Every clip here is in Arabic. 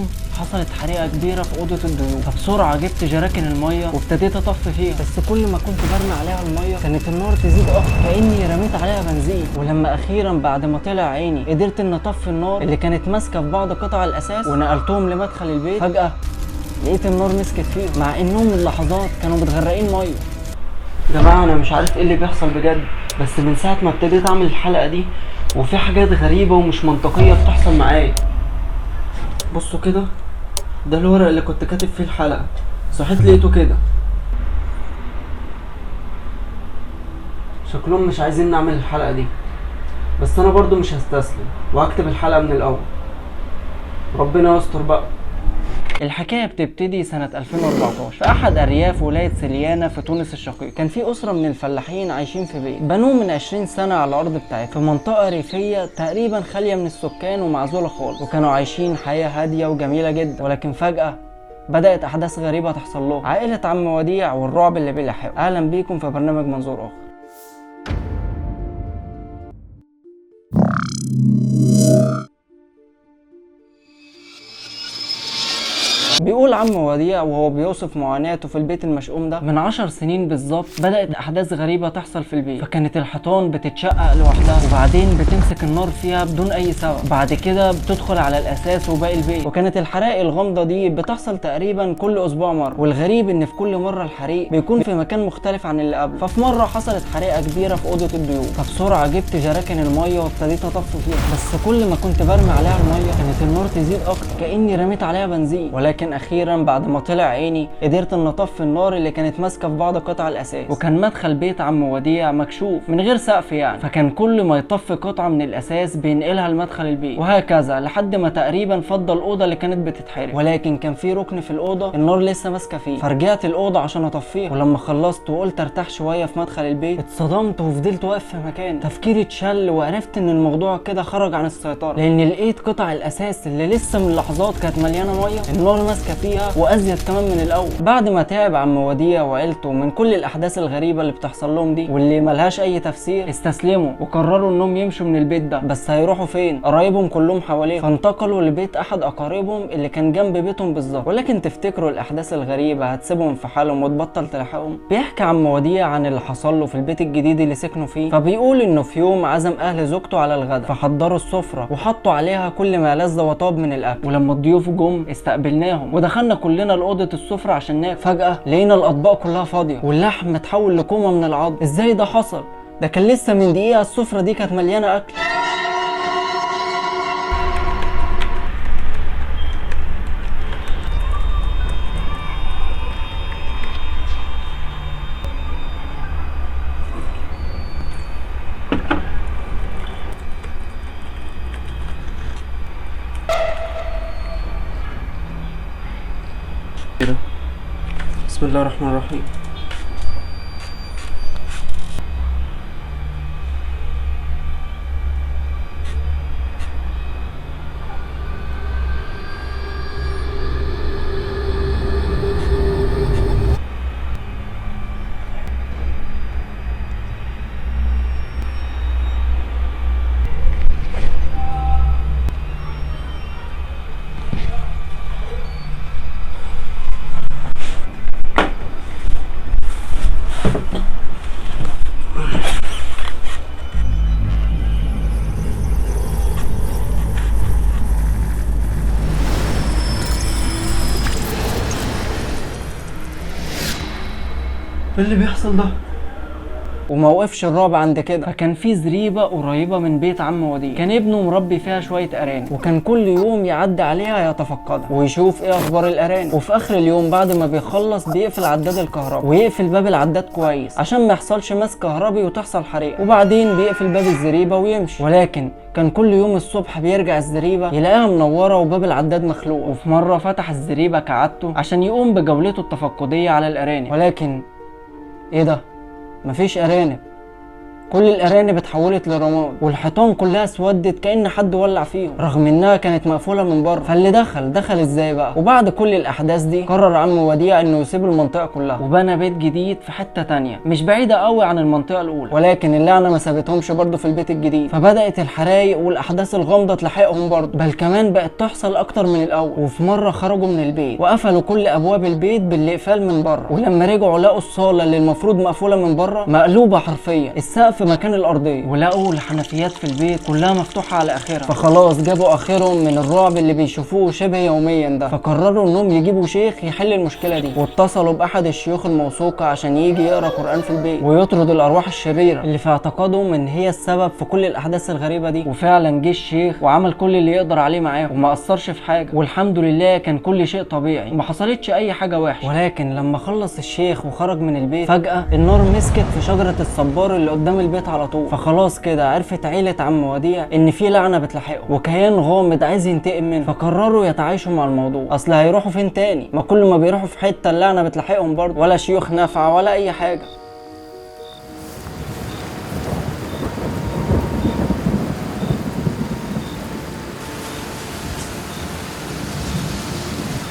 يوم حصلت حريقه كبيره في اوضه الضيوف، فبسرعه جبت جراكن الميه وابتديت اطفي فيها، بس كل ما كنت برمي عليها الميه كانت النار تزيد اكتر كاني رميت عليها بنزين. ولما اخيرا بعد ما طلع عيني قدرت ان اطفي النار اللي كانت ماسكه في بعض قطع الاساس ونقلتهم لمدخل البيت، فجاه لقيت النار مسكت فيهم مع انهم اللحظات كانوا متغرقين ميه. يا جماعه انا مش عارف ايه اللي بيحصل بجد، بس من ساعه ما ابتديت اعمل الحلقه دي وفي حاجات غريبه ومش منطقيه بتحصل معايا. بصوا كده، ده الورق اللي كنت كاتب فيه الحلقه، صحيت لقيته كده. شكلهم مش عايزين نعمل الحلقه دي، بس انا برضو مش هستسلم وهكتب الحلقه من الاول. ربنا يستر بقى. الحكايه بتبتدي سنه 2014 في احد ارياف ولايه سليانه في تونس الشقيق. كان في اسره من الفلاحين عايشين في بيت بنوه من 20 سنه على الارض بتاعتهم في منطقه ريفيه تقريبا خاليه من السكان ومعزوله خالص، وكانوا عايشين حياه هاديه وجميله جدا. ولكن فجاه بدات احداث غريبه تحصل لهم. عائله عم وديع والرعب اللي بيلاحقه. اهلا بيكم في برنامج منظور اخر. بيقول عم وديع وهو بيوصف معاناته في البيت المشؤوم ده: من 10 سنين بالظبط بدأت أحداث غريبة تحصل في البيت، فكانت الحيطان بتتشقق لوحدها وبعدين بتمسك النار فيها بدون أي سبب، بعد كده بتدخل على الأساس وباقي البيت. وكانت الحرائق الغامضة دي بتحصل تقريبا كل أسبوع مرة، والغريب إن في كل مرة الحريق بيكون في مكان مختلف عن اللي قبل. ففي مرة حصلت حريقة كبيرة في أوضة الضيوف، فبسرعة جبت جراكن المية وابتديت أطفي فيها، بس كل ما كنت برمي عليها المية كانت النار تزيد أكتر كأني رميت عليها بنزين. ولكن اخيرا بعد ما طلع عيني قدرت ان اطفي النار اللي كانت ماسكه في بعض قطع الاساس. وكان مدخل بيت عم وديع مكشوف من غير سقف يعني، فكان كل ما يطفي قطعه من الاساس بينقلها لمدخل البيت، وهكذا لحد ما تقريبا فضى الاوضه اللي كانت بتتحرق. ولكن كان في ركن في الاوضه النار لسه ماسكه فيه، فرجعت الاوضه عشان اطفيها. ولما خلصت وقلت ارتاح شويه في مدخل البيت اتصدمت وفضلت واقف في مكاني. تفكيري اتشل وعرفت ان الموضوع كده خرج عن السيطره، لان لقيت قطع الاساس اللي لسه من لحظات كانت مليانه ميه النار ماسكه فيها وازيد كمان من الاول. بعد ما تعب عم وديع وعيلته من كل الاحداث الغريبه اللي بتحصل لهم دي واللي ملهاش اي تفسير، استسلموا وقرروا انهم يمشوا من البيت ده. بس هيروحوا فين؟ قرايبهم كلهم حواليهم، فانتقلوا لبيت احد اقاربهم اللي كان جنب بيتهم بالظبط. ولكن تفتكروا الاحداث الغريبه هتسيبهم في حالهم وتبطل تلاحقهم؟ بيحكي عم وديع عن اللي حصل له في البيت الجديد اللي سكنوا فيه. فبيقول انه في يوم عزم اهل زوجته على الغداء، فحضروا السفره وحطوا عليها كل ما لذ وطاب من الاكل. ولما الضيوف جم استقبلناهم ودخلنا كلنا لأوضة السفرة عشان ناكل. فجأة لقينا الأطباق كلها فاضية واللحم اتحول لكومة من العظم. ازاي ده حصل؟ ده كان لسه من دقيقة السفرة دي كانت مليانة أكل. بسم الله الرحمن الرحيم. ايه اللي بيحصل ده؟ وما وقفش الرعب عند كده، فكان في زريبه قريبه من بيت عم وديع، كان ابنه مربي فيها شويه ارانب، وكان كل يوم يعدي عليها يتفقدها ويشوف ايه اخبار الارانب. وفي اخر اليوم بعد ما بيخلص بيقفل عداد الكهرباء ويقفل باب العداد كويس عشان ما يحصلش ماس كهربي وتحصل حريقه، وبعدين بيقفل باب الزريبه ويمشي. ولكن كان كل يوم الصبح بيرجع الزريبه يلاقيها منوره وباب العداد مخلوق. وفي مره فتح الزريبه كعادته عشان يقوم بجولته التفقديه على الارانب، ولكن ايه ده؟ مفيش ارانب. كل الارانب اتحولت لرماد، والحيطان كلها اسودت كأن حد ولع فيهم رغم انها كانت مقفوله من بره. فاللي دخل ازاي بقى؟ وبعد كل الاحداث دي قرر عم وديع انه يسيب المنطقه كلها وبنى بيت جديد في حته تانية مش بعيده قوي عن المنطقه الاولى، ولكن اللعنه ما سابتهمش برضه في البيت الجديد. فبدات الحرايق والاحداث الغامضه تلاحقهم برضه، بل كمان بقت تحصل اكتر من الاول. وفي مره خرجوا من البيت وقفلوا كل ابواب البيت بالاقفال من بره، ولما رجعوا لقوا الصاله اللي المفروض مقفوله من بره مقلوبه حرفيا، السقف مكان الارضيه، ولقوا الحنفيات في البيت كلها مفتوحه على اخرها. فخلاص جابوا اخرهم من الرعب اللي بيشوفوه شبه يوميا ده، فقرروا انهم يجيبوا شيخ يحل المشكله دي، واتصلوا باحد الشيوخ الموثوقه عشان يجي يقرا قران في البيت ويطرد الارواح الشريره اللي في اعتقادهم ان هي السبب في كل الاحداث الغريبه دي. وفعلا جه الشيخ وعمل كل اللي يقدر عليه معاهم وما اثرش في حاجه، والحمد لله كان كل شيء طبيعي وما حصلتش اي حاجه وحشه. ولكن لما خلص الشيخ وخرج من البيت فجاه النار مسكت في شجره الصبار اللي قدام البيت على طول. فخلاص كده عرفت عيله عم وديع ان في لعنه بتلاحقهم وكيان غامض عايز ينتقم منه، فقرروا يتعايشوا مع الموضوع. اصل هيروحوا فين تاني؟ ما كل ما بيروحوا في حته اللعنه بتلاحقهم برضه، ولا شيوخ نافعه ولا اي حاجه.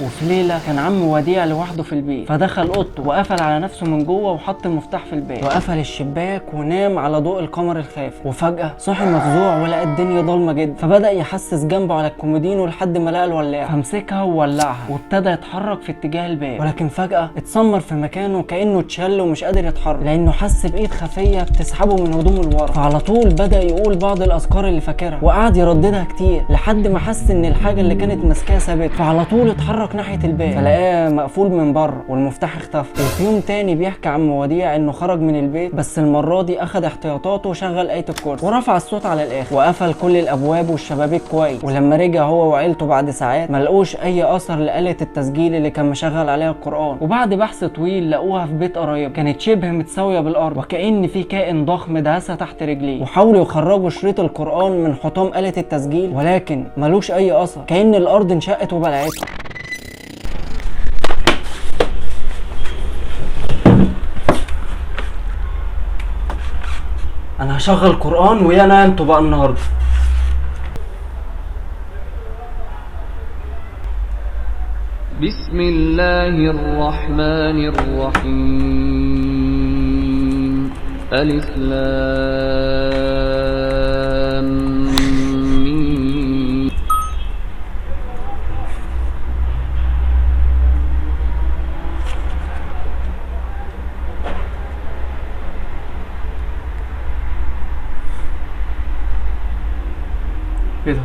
وفي ليله كان عم وديع لوحده في البيت، فدخل اوضته وقفل على نفسه من جوه وحط المفتاح في الباب وقفل الشباك ونام على ضوء القمر الخافت. وفجاه صحي مفزوع ولقى الدنيا ضلمه جدا، فبدا يحسس جنبه على الكومودينو لحد ما لقى الولاعه، فمسكها وولعها وابتدى يتحرك في اتجاه الباب، ولكن فجاه اتسمر في مكانه كانه اتشل ومش قادر يتحرك لانه حس بايد خفيه بتسحبه من هدومه لورا. فعلى طول بدا يقول بعض الاذكار اللي فاكرها وقعد يرددها كتير لحد ما حس ان الحاجه اللي كانت ماسكاها ثابته، فعلى طول اتحرك ناحيه الباب فلقاه مقفول من بره والمفتاح اختفى. وفي يوم تاني بيحكي عم وديع انه خرج من البيت بس المره دي اخذ احتياطاته وشغل آية الكرسي ورفع الصوت على الاخر وقفل كل الابواب والشبابيك كويس. ولما رجع هو وعيلته بعد ساعات ما لقوش اي اثر لآلة التسجيل اللي كان مشغل عليها القرآن، وبعد بحث طويل لقوها في بيت قرايب كانت شبه متساويه بالارض وكأن في كائن ضخم دهسها تحت رجليه. وحاولوا يخرجوا شريط القرآن من حطام آلة التسجيل ولكن ملوش اي اثر، كأن الارض انشقت وبلعته. انا هشغل قرآن ويا انا انتوا بقى النهارده. بسم الله الرحمن الرحيم. ألف لام ميم. ايه ده؟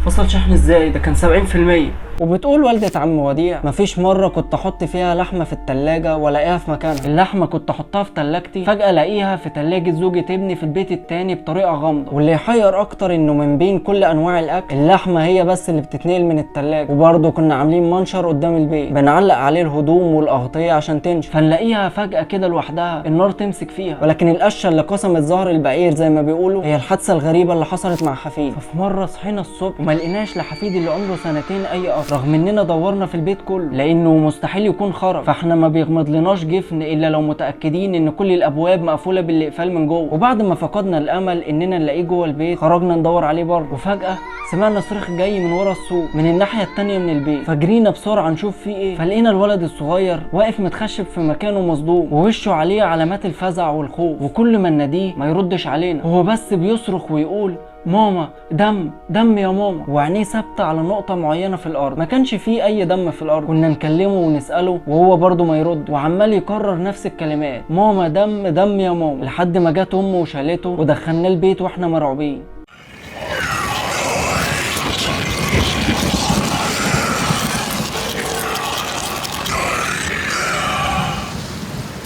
فصل شحن ازاي؟ ده كان 70%. وبتقول والدة عم وديع مفيش مرة كنت احط فيها لحمة في التلاجة والاقيها في مكانها، اللحمة كنت احطها في تلاجتي فجأة الاقيها في تلاجة زوجة ابني في البيت التاني بطريقة غامضة. واللي يحير اكتر انه من بين كل انواع الاكل اللحمة هي بس اللي بتتنقل من التلاجة. وبرضه كنا عاملين منشر قدام البيت بنعلق عليه الهدوم والاغطية عشان تنشف، فنلاقيها فجأة كده لوحدها النار تمسك فيها. ولكن القشة اللي قسمت ظهر البعير زي ما بيقولوا هي الحادثة الغريبة اللي حصلت مع حفيد. ففي مرة صحينا الصبح وما لقيناش لحفيد اللي عمره 2 سنين اي اثر، رغم اننا دورنا في البيت كله لانه مستحيل يكون خرج. فاحنا ما بيغمض لناش جفن الا لو متاكدين ان كل الابواب مقفوله بالاقفال من جوه. وبعد ما فقدنا الامل اننا نلاقيه جوه البيت خرجنا ندور عليه بره، وفجاه سمعنا صريخ جاي من ورا السوق من الناحيه التانيه من البيت. فجرينا بسرعه نشوف فيه ايه، فلقينا الولد الصغير واقف متخشب في مكانه مصدوم ووشه عليه علامات الفزع والخوف، وكل ما نناديه ما يردش علينا، هو بس بيصرخ ويقول ماما دم دم يا ماما، وعينيه ثابته على نقطه معينه في الارض. ما كانش فيه اي دم في الارض. كنا نكلمه ونساله وهو برضه ما يرد، وعمال يكرر نفس الكلمات ماما دم دم يا ماما، لحد ما جت امه وشالته ودخلناه البيت واحنا مرعوبين.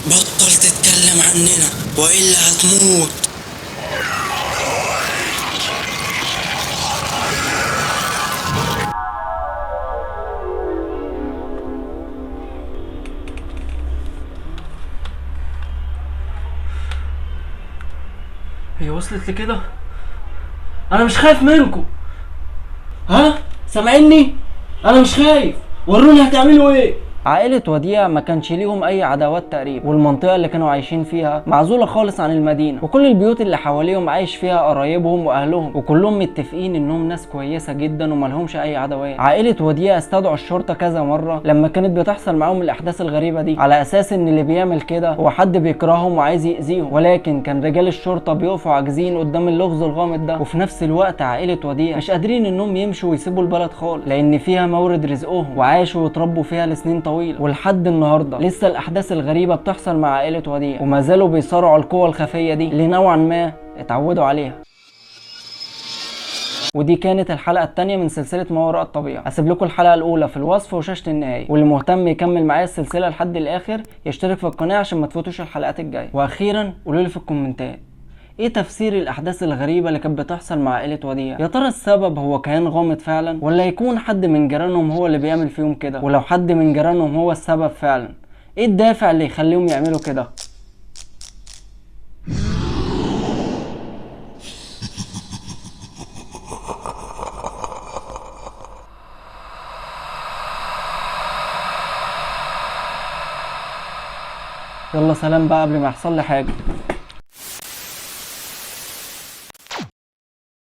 بطل تتكلم عننا والا هتموت. هي وصلت لكده؟ انا مش خايف منكم. ها سامعيني؟ انا مش خايف. وروني هتعملوا ايه. عائلة وديع ما كانش ليهم اي عداوات تقريبا، والمنطقة اللي كانوا عايشين فيها معزولة خالص عن المدينة، وكل البيوت اللي حواليهم عايش فيها قرايبهم واهلهم، وكلهم متفقين انهم ناس كويسة جدا ومالهمش اي عداوات. عائلة وديع استدعوا الشرطة كذا مرة لما كانت بتحصل معاهم الاحداث الغريبة دي، على اساس ان اللي بيعمل كده هو حد بيكرههم وعايز يأذيهم، ولكن كان رجال الشرطة بيقفوا عاجزين قدام اللغز الغامض ده. وفي نفس الوقت عائلة وديع مش قادرين انهم يمشوا ويسيبوا البلد خالص، لان فيها مورد رزقهم وعاشوا وتربوا فيها لسنين طويلة، ولحد النهارده لسه الاحداث الغريبة بتحصل مع عائلة وديع، وما زالوا بيصارعوا القوى الخفية دي اللي نوعا ما اتعودوا عليها. ودي كانت الحلقة الثانية من سلسلة ما وراء الطبيعة. هسيب لكم الحلقة الأولى في الوصف وشاشة النهاية، واللي مهتم يكمل معايا السلسلة لحد الآخر يشترك في القناة عشان ما تفوتوش الحلقات الجاية. وأخيرا قولوا لي في الكومنتات ايه تفسير الاحداث الغريبة اللي كانت بتحصل مع عائلة وديع؟ يا ترى السبب هو كيان غامض فعلا، ولا يكون حد من جيرانهم هو اللي بيعمل فيهم كده؟ ولو حد من جيرانهم هو السبب فعلا، ايه الدافع اللي يخليهم يعملوا كده؟ يلا سلام بقى قبل ما يحصل لي حاجة.